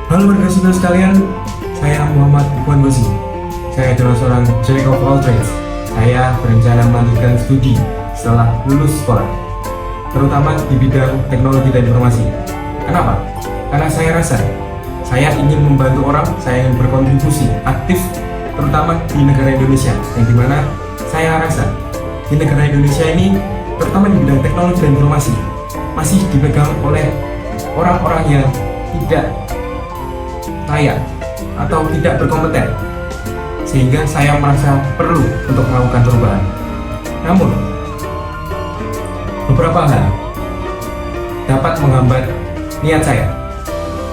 Halo warga sipil sekalian, saya Muhammad Ikhwan Gosi. Saya adalah seorang Jack of all trades. Saya berencana melanjutkan studi setelah lulus sekolah, terutama di bidang teknologi dan informasi. Kenapa? Karena saya rasa saya ingin membantu orang, saya ingin berkontribusi aktif, terutama di negara Indonesia, yang dimana saya rasa di negara Indonesia ini, terutama di bidang teknologi dan informasi, masih dipegang oleh orang-orang yang tidak layak atau tidak berkompeten, sehingga saya merasa perlu untuk melakukan perubahan. Namun, beberapa hal dapat menghambat niat saya.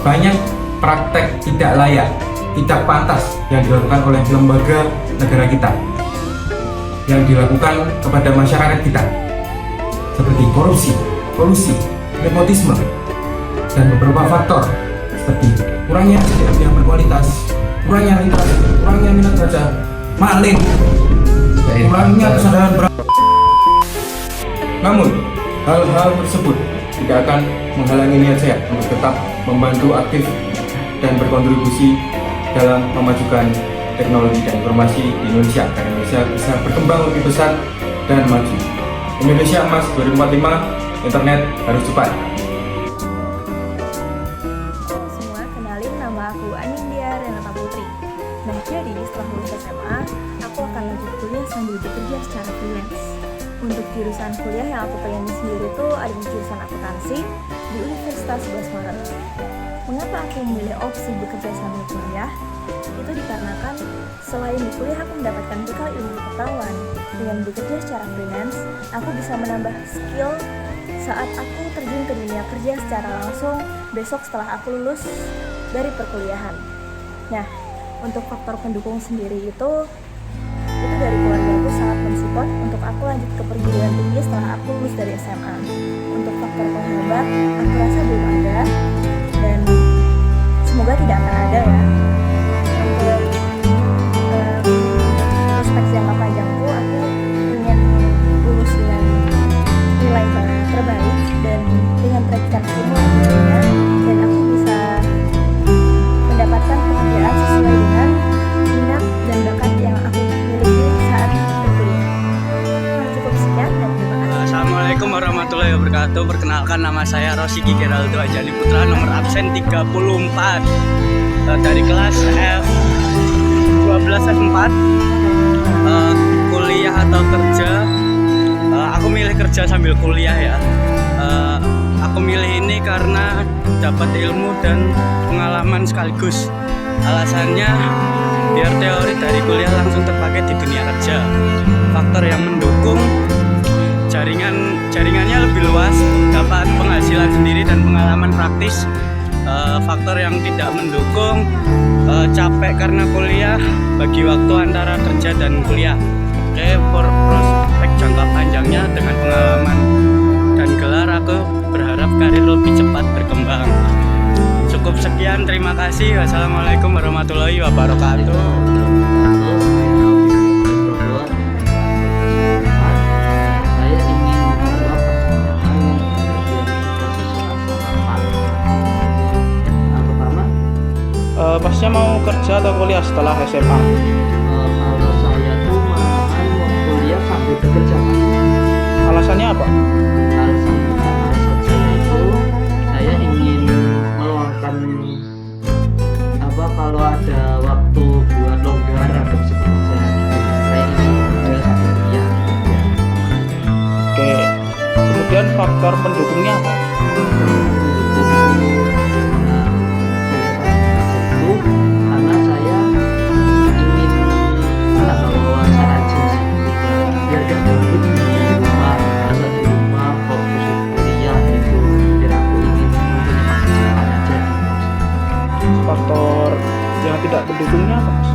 Banyak praktek tidak layak, tidak pantas yang dilakukan oleh lembaga negara kita, yang dilakukan kepada masyarakat kita, seperti korupsi, kolusi, nepotisme, dan beberapa faktor seperti kurangnya SDM yang berkualitas, kurangnya literasi, kurangnya minat baca, maling, kurangnya kesadaran Namun, hal-hal tersebut tidak akan menghalangi niat saya untuk tetap membantu aktif dan berkontribusi dalam memajukan teknologi dan informasi di Indonesia, agar Indonesia bisa berkembang lebih besar dan maju. Indonesia Emas 2045, internet harus cepat. Nama aku Anindya Renata Putri. Nah, jadi setelah lulus SMA, aku akan lanjut kuliah sambil bekerja secara freelance. Untuk jurusan kuliah yang aku pengen sendiri itu ada di jurusan akuntansi di Universitas 11 Maret. Mengapa aku memilih opsi bekerja sambil kuliah? Itu dikarenakan selain di kuliah aku mendapatkan bekal ilmu pengetahuan. Dengan bekerja secara freelance, aku bisa menambah skill saat aku terjun ke dunia kerja secara langsung besok setelah aku lulus dari perkuliahan. Nah, untuk faktor pendukung sendiri itu dari keluarga aku sangat mensupport untuk aku lanjut ke perguruan tinggi setelah aku lulus dari SMA. Untuk faktor penghambat, aku rasa belum ada dan semoga tidak akan ada ya. Untuk prospek jangka panjangku, aku ingin lulus dengan nilai terbaik dan dengan predikat ilmu tentunya, dan aku bisa mendapatkan pekerjaan sesuai dengan minat dan bakat yang aku miliki saat berkuliah. Cukup sekian dan terima kasih. Assalamualaikum warahmatullahi wabarakatuh. Perkenalkan, nama saya Rosiki Geraldo Ajani Putra, nomor absen 34 dari kelas F12 F4. Kuliah atau kerja? Aku milih kerja sambil kuliah ya. Aku milih ini karena dapat ilmu dan pengalaman sekaligus. Alasannya biar teori dari kuliah langsung terpakai di dunia kerja. Faktor yang mendukung, jaringannya lebih luas, dapat penghasilan sendiri dan pengalaman praktis. Faktor yang tidak mendukung, capek karena kuliah, bagi waktu antara kerja dan kuliah. Oke, prospek jangka panjangnya dengan pengalaman dan gelar, aku berharap karir lebih cepat berkembang. Cukup sekian, terima kasih. Wassalamualaikum warahmatullahi wabarakatuh. Pasnya mau kerja atau kuliah setelah SMA? Kalau saya tuh malahan mau kuliah sambil bekerja, Pak. Alasannya apa? Alasan saya itu saya ingin meluangkan kalau ada waktu buat longgar atau bisa bekerja. Saya ingin bekerja sambil kuliah. Oke. Kemudian faktor pendukungnya apa? Karena saya ingin wawancara aja sih, biar gak gabut di rumah, asal di rumah fokus kuliah gitu. Biar aku ingin punya pekerjaan aja. Faktor yang tidak mendukungnya apa, Mas?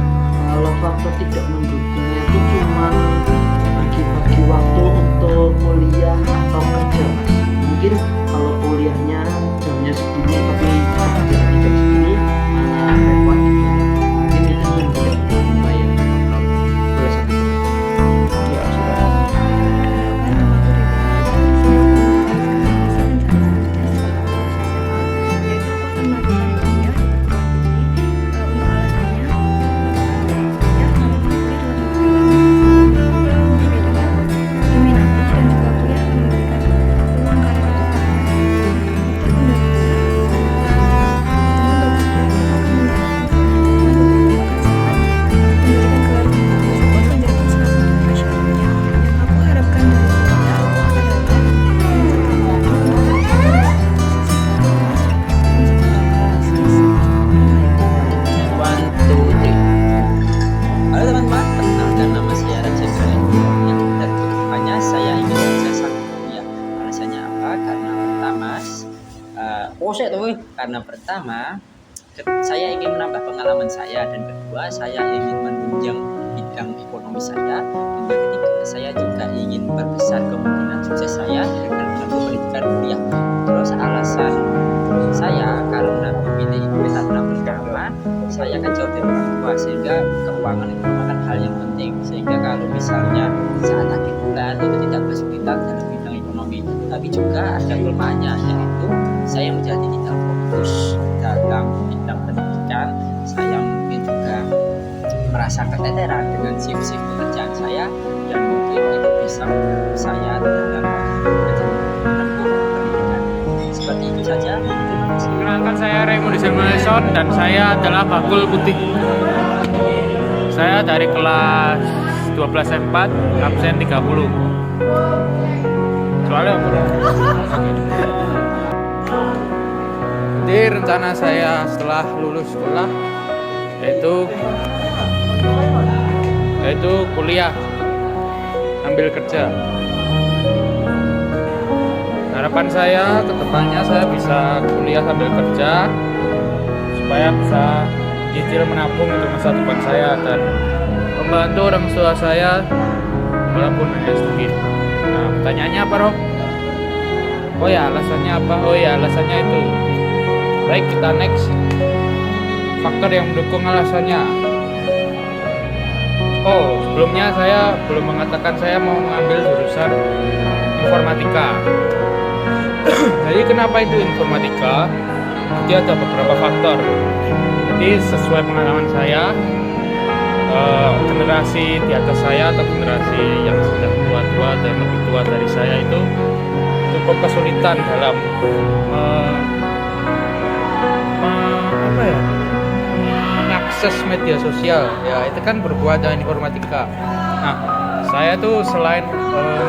Kalau faktor tidak mendukungnya itu cuma bagi-bagi waktu untuk kuliah atau kerja, Mas. Mungkin kalau kuliahnya Karena pertama saya ingin menambah pengalaman saya, dan kedua saya ingin menunjang bidang ekonomi saya, dan yang ketiga saya juga ingin memperbesar kemungkinan sukses saya dalam pendidikan kuliah. Terus alasan saya karena memilih metode pertama, saya akan jauh dari orang tua, sehingga keuangan itu merupakan hal yang penting. Sehingga kalau misalnya saat akhir bulan itu tidak kesulitan dalam bidang ekonomi, tapi juga ada kelemahannya, yaitu saya menjadi tidak fokus dalam bidang pendidikan. Saya mungkin juga merasa keteteran dengan shift pekerjaan saya, dan mungkin itu bisa mengganggu saya dalam menempuh pendidikan. Seperti itu saja. Terima kasih. Perkenalkan, saya Raymond Diselmason dan saya adalah bakul putih. Saya dari kelas 12 M4, absen 30. Soalnya jadi rencana saya setelah lulus sekolah yaitu kuliah, ambil kerja. Harapan saya ke depannya saya bisa kuliah sambil kerja supaya bisa cicil menabung untuk masa depan saya dan membantu orang tua saya walaupun hanya sedikit. Nah, pertanyaannya apa, Rob? Oh ya, alasannya apa? Oh ya, alasannya itu. Baik, kita next. Faktor yang mendukung alasannya. Oh, sebelumnya saya belum mengatakan saya mau mengambil jurusan informatika. Jadi kenapa itu informatika? Jadi ada beberapa faktor. Jadi sesuai pengalaman saya, generasi di atas saya atau generasi yang sudah tua-tua dan lebih tua dari saya itu cukup kesulitan dalam mengakses media sosial. Ya, itu kan berhubungan dengan informatika. Nah, saya tuh selain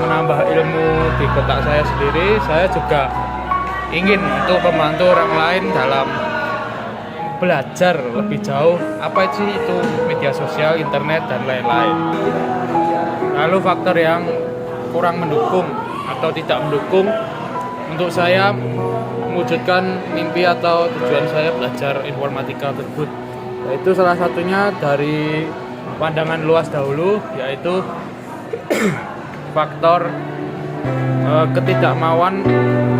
menambah ilmu di kotak saya sendiri, saya juga ingin untuk membantu orang lain dalam belajar lebih jauh apa sih itu media sosial, internet, dan lain-lain. Lalu faktor yang kurang mendukung atau tidak mendukung untuk saya mewujudkan mimpi atau tujuan saya belajar informatika tersebut, yaitu salah satunya dari pandangan luas dahulu, yaitu faktor ketidakmauan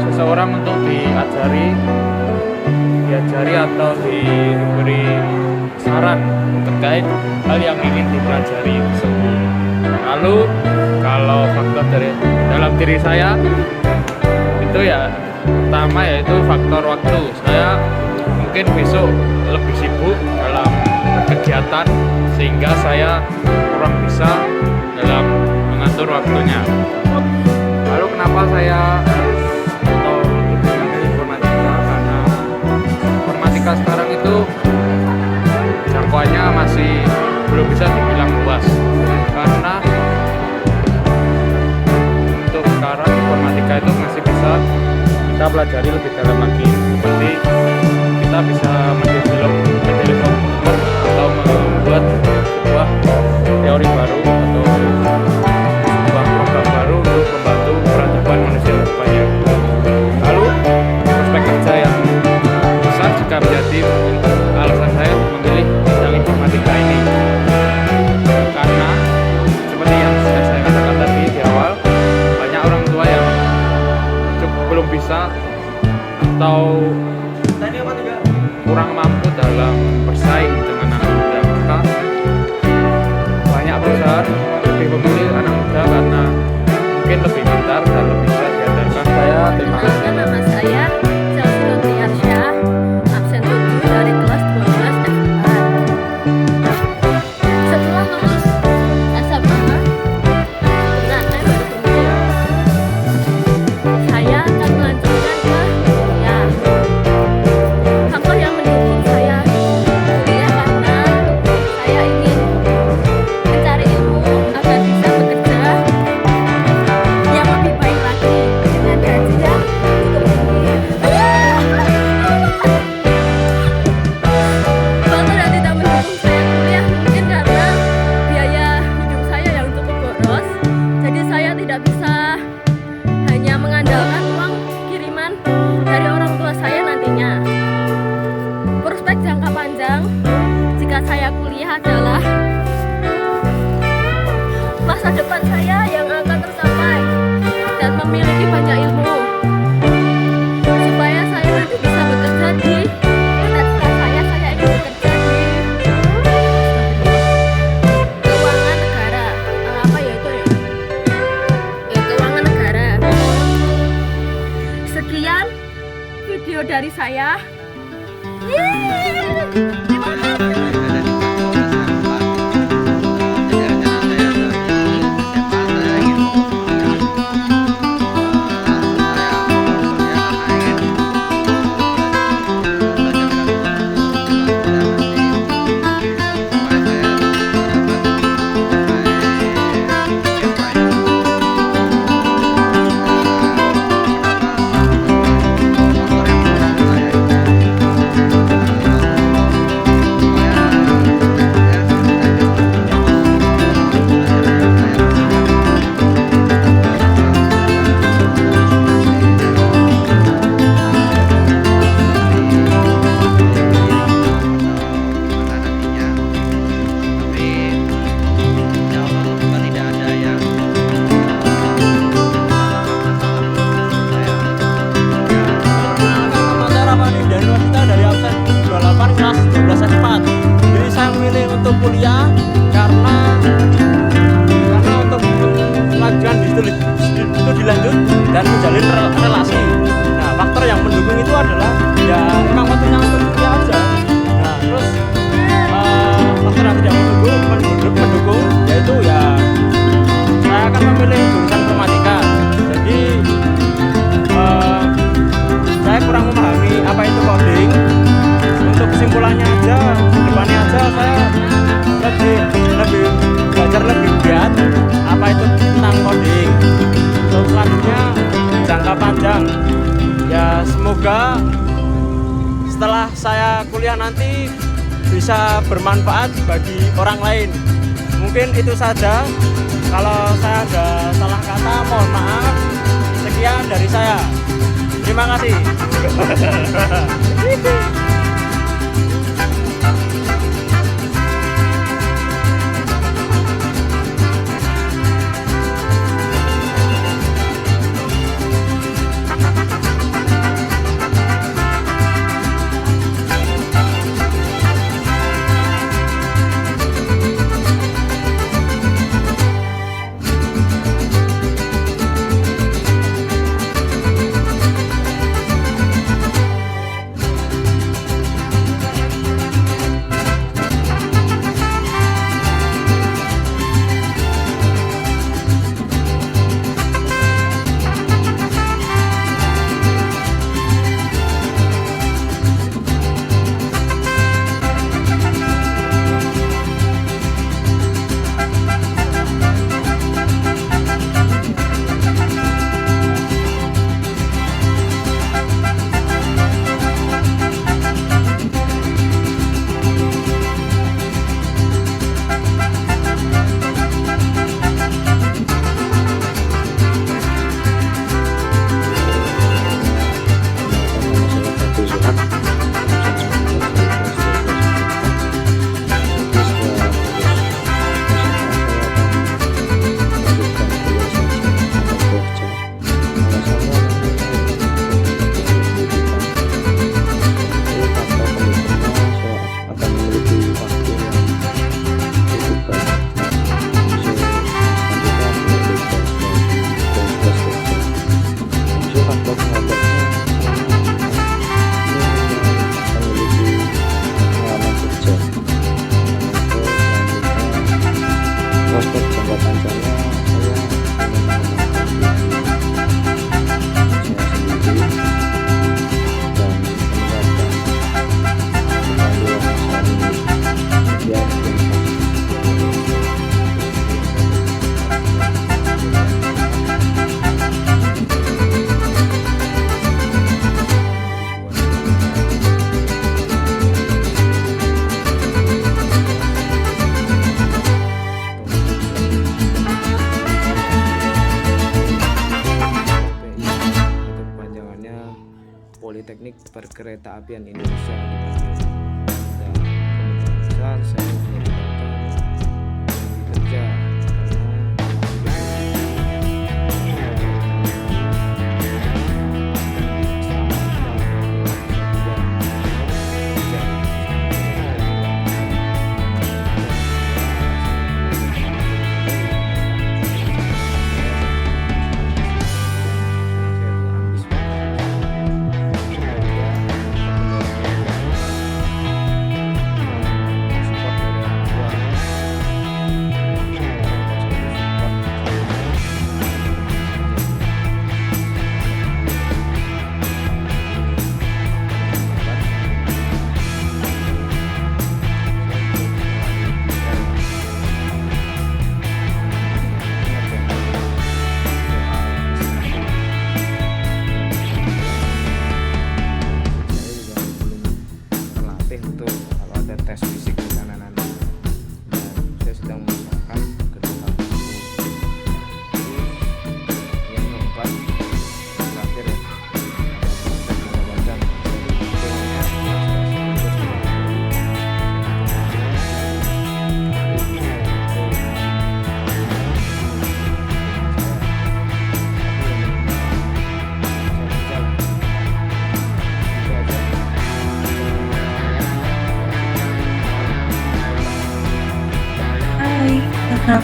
seseorang untuk diajari atau diberi saran terkait hal yang ingin dipelajari tersebut. Lalu kalau faktor dari dalam diri saya itu ya pertama yaitu faktor waktu. Saya mungkin besok lebih sibuk dalam kegiatan sehingga saya kurang bisa dalam mengatur waktunya. Lalu kenapa saya sekarang itu jangkauannya masih belum bisa dibilang luas, karena untuk sekarang informatika itu masih bisa kita pelajari lebih dalam lagi, seperti kita bisa mendevelop atau membuat sebuah teori baru atau sebuah program baru untuk membantu peradaban manusia depannya. Lalu prospek kerja yang juga menjadi alasan saya memilih bidang informatika ini, karena seperti yang sudah saya katakan tadi di awal, banyak orang tua yang belum bisa atau kurang mampu dalam bersaing dengan anak muda, maka banyak perusahaan lebih memilih anak muda karena mungkin lebih pintar dan lebih bisa diajarkan. Saya terima kasih. Nama saya Chelsea Nutri Arsyah, absen 7 dari kelas 12 F4. Setelah lulus SMA, berat saya baru beruntung. Saya akan melanjutkan ke kuliah. Faktor yang mendukung saya kuliah karena saya ingin mencari ilmu agar bisa bekerja yang lebih baik lagi dengan gaji yang cukup tinggi. video dari saya. Terima kasih. kuliah karena untuk melanjutkan itu dilanjut dan menjalin relasi. Nah, faktor yang mendukung itu adalah ya emang waktunya untuk kuliah aja. Nah, terus faktor yang tidak mendukung yaitu ya saya akan memilih jurusan informatika. Jadi saya kurang memahami apa itu coding. Untuk kesimpulannya aja, depannya aja saya lebih belajar lebih giat apa itu tentang coding. Untuk selanjutnya jangka panjang ya semoga setelah saya kuliah nanti bisa bermanfaat bagi orang lain. Mungkin itu saja. Kalau saya ada salah kata mohon maaf. Sekian dari saya. Terima kasih. Politeknik Perkeretaapian Indonesia dan kemungkinan besar saya menyediakan kerja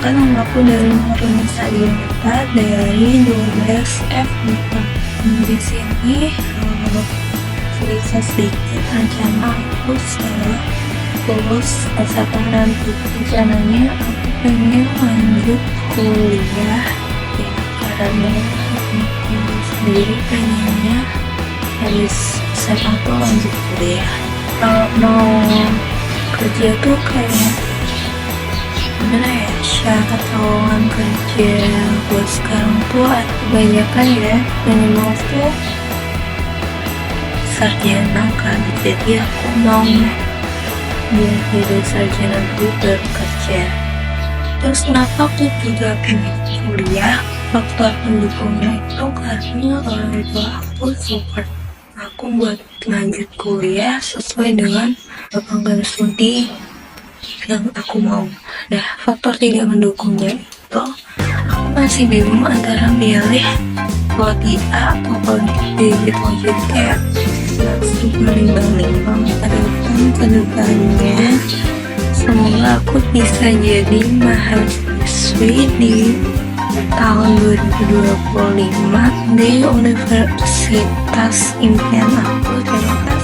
menggunakan namaku dari nomor Instagram kita dari 12F4. Di sini cerita sedikit rencana aku setelah lulus S1 nanti. Rencananya aku pengen lanjut kuliah ya, karena aku sendiri pengennya habis S1 tuh lanjut kuliah. Kalau mau kerja tuh kayak gimana ya, syarat lowongan kerja buat sekarang tuh kebanyakan ya minimal tuh sarjana kan, jadi aku mau biar jadi sarjana dulu baru kerja. Terus kenapa aku juga pengen kuliah, faktor pendukungnya itu karena orang tua aku support aku buat lanjut kuliah sesuai dengan program studi yang aku mau. Nah, faktor tidak mendukungnya itu aku masih bingung antara milih prodi A atau prodi B gitu. Jadi kayak masih menimbang-nimbang ke depannya. Semoga aku bisa jadi mahasiswi di tahun 2025 di universitas impian aku. Terima kasih.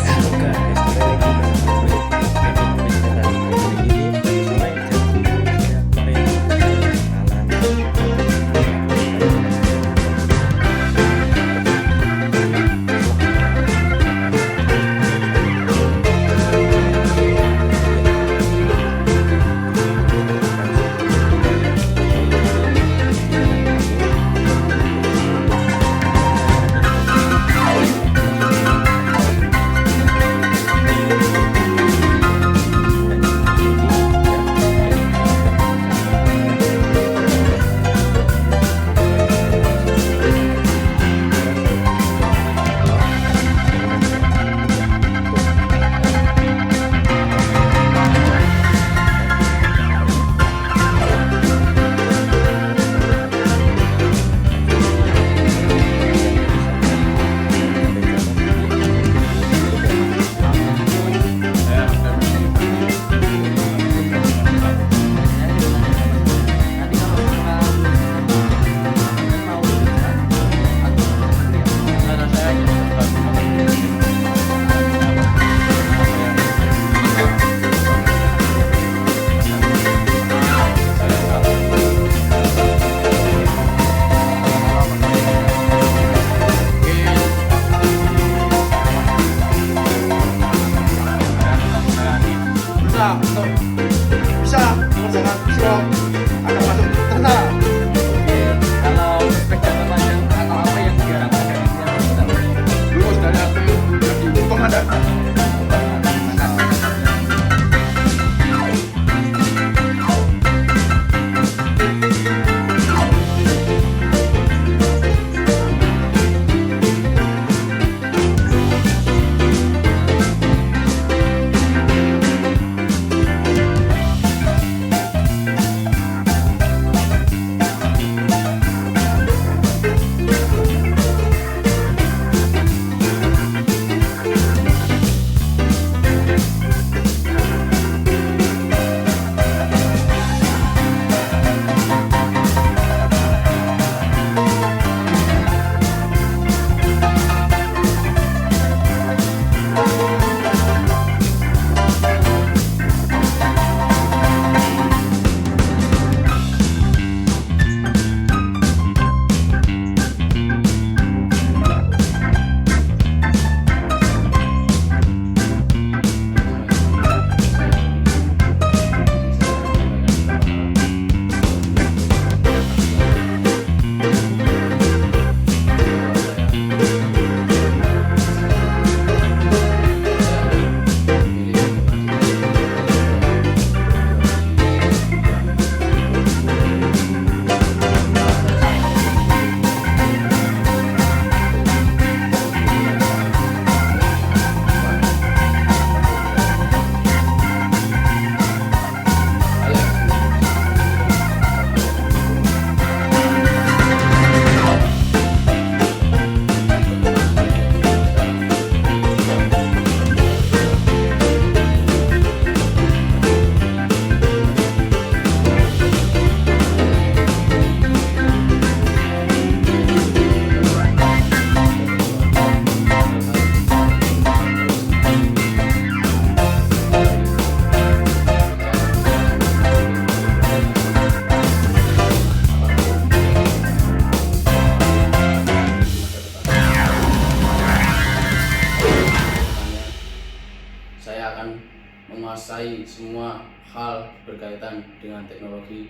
menguasai semua hal berkaitan dengan teknologi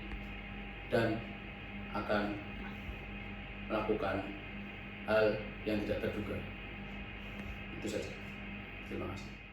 dan akan melakukan hal yang tidak terduga. Itu saja. Terima kasih.